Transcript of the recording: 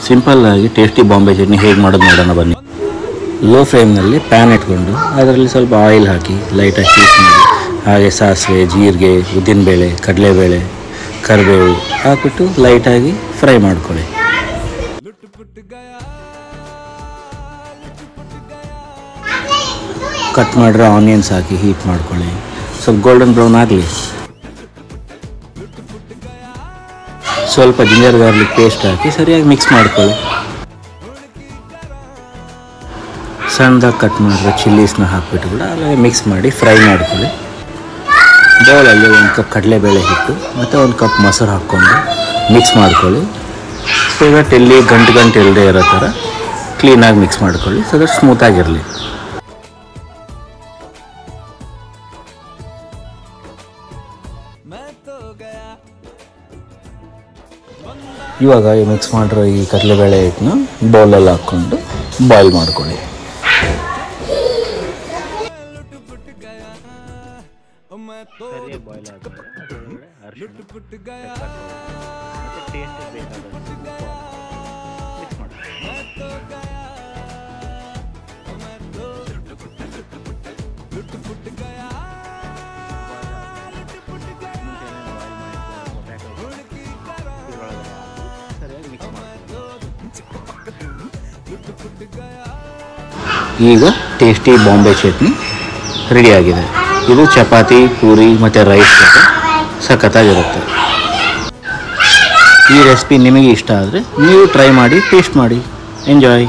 Simple ಆಗಿ tasty Bombay chutney ಹೇಗೆ ಮಾಡೋದು ನೋಡೋಣ ಬನ್ನಿ. ಲೋ ಫ್ಲೇಮ್ನಲ್ಲಿ ಪ್ಯಾನ್ ಇಟ್ಕೊಂಡು ಅದರಲ್ಲಿ ಸ್ವಲ್ಪ ಆಯಿಲ್ ಹಾಕಿ ಲೈಟಾಗಿ ಹೀಟ್ ಮಾಡಿ, ಹಾಗೆ ಸಾಸಿವೆ, ಜೀರಿಗೆ, ಉದ್ದಿನಬೇಳೆ, ಕಡಲೆಬೇಳೆ, ಕರಿಬೇವು ಹಾಕ್ಬಿಟ್ಟು ಲೈಟಾಗಿ ಫ್ರೈ ಮಾಡ್ಕೊಳ್ಳಿ. ಕಟ್ ಮಾಡಿರೋ ಆನಿಯನ್ಸ್ ಹಾಕಿ ಹೀಟ್ ಮಾಡ್ಕೊಳ್ಳಿ. ಸ್ವಲ್ಪ ಗೋಲ್ಡನ್ ಬ್ರೌನ್ ಆಗಲಿ. ಸ್ವಲ್ಪ ಜಿಂಜರ್ ಗಾರ್ಲಿಕ್ ಪೇಸ್ಟ್ ಹಾಕಿ ಸರಿಯಾಗಿ ಮಿಕ್ಸ್ ಮಾಡ್ಕೊಳ್ಳಿ. ಸಣ್ಣದಾಗಿ ಕಟ್ ಮಾಡಿರೋ ಚಿಲ್ಲೀಸ್ನ ಹಾಕ್ಬಿಟ್ಟು ಕೂಡ అలాగే ಮಿಕ್ಸ್ ಮಾಡಿ ಫ್ರೈ ಮಾಡ್ಕೊಳ್ಳಿ. ಬೌಲಲ್ಲಿ 1 ಕಪ್ ಕಡಲೆಬೇಳೆ ಹಿಟ್ಟು ಮತ್ತು 1 ಕಪ್ ಮೊಸರು ಹಾಕ್ಕೊಂಡು ಮಿಕ್ಸ್ ಮಾಡ್ಕೊಳ್ಳಿ. ಸೊ ದಟ್ ಎಲ್ಲಿ ಗಂಟು ಇಲ್ಲದೆ ಇರೋ ಥರ ಕ್ಲೀನಾಗಿ ಮಿಕ್ಸ್ ಮಾಡ್ಕೊಳ್ಳಿ, ಸೊ ದಟ್ ಸ್ಮೂತಾಗಿರಲಿ. ಇವಾಗ ಮಿಕ್ಸ್ ಮಾಡಿರೋ ಈ ಕಡಲೆಬೇಳೆ ಹಿಟ್ಟನ್ನ ಬೌಲಲ್ಲಿ ಹಾಕ್ಕೊಂಡು ಬಾಯ್ಲ್ ಮಾಡ್ಕೊಳ್ಳಿ. ಈಗ ಟೇಸ್ಟಿ ಬಾಂಬೆ ಚಟ್ನಿ ರೆಡಿಯಾಗಿದೆ. ಇದು ಚಪಾತಿ, ಪೂರಿ ಮತ್ತು ರೈಸ್ ಜೊತೆ ಸಖತ್ತಾಗಿರುತ್ತೆ. ಈ ರೆಸಿಪಿ ನಿಮಗೆ ಇಷ್ಟ ಆದರೆ ನೀವು ಟ್ರೈ ಮಾಡಿ, ಟೇಸ್ಟ್ ಮಾಡಿ. ಎಂಜಾಯ್.